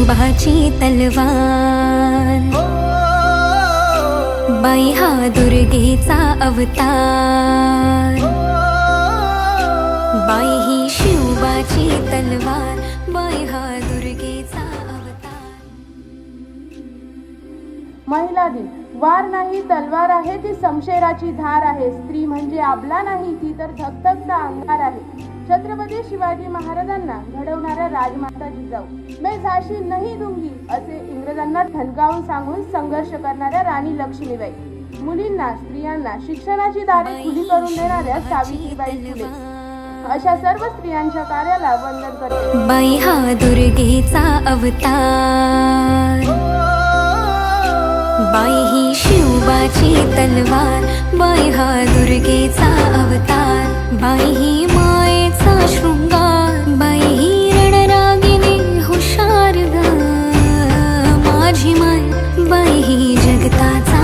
शिवबाची तलवार, बाई हा दुर्गेचा अवतार, बाई ही शिवबाची तलवार, बाई हा दुर्गेचा अवतार। महिला दिन। वार नाही तलवार आहे ती शमशेराची धार आहे, स्त्री म्हणजे आबला नाही ती तर धगधगता अंगार आहे। छत्रपती शिवाजी महाराजांना घडवणाऱ्या राजमाता जिजाऊ, मैं झाशी नहीं दूंगी असे इंग्रजांना ठणकावून सांगून संघर्ष करणाऱ्या राणी लक्ष्मीबाई, मुलींना स्त्रियांना शिक्षणाची दारे खुली करून देणाऱ्या सावित्रीबाई फुले, अशा सर्व स्त्रियांच्या कार्याला वंदन करते। बाई हा दुर्गेचा अवतार, बाई ही शिवबाची तलवार, बाई हा दुर्गेचा अवतार, बाई ही मायेचा शृंगार, बाई ही रणरागिणी हुशार ग, माझी माय बाई ही जगताचा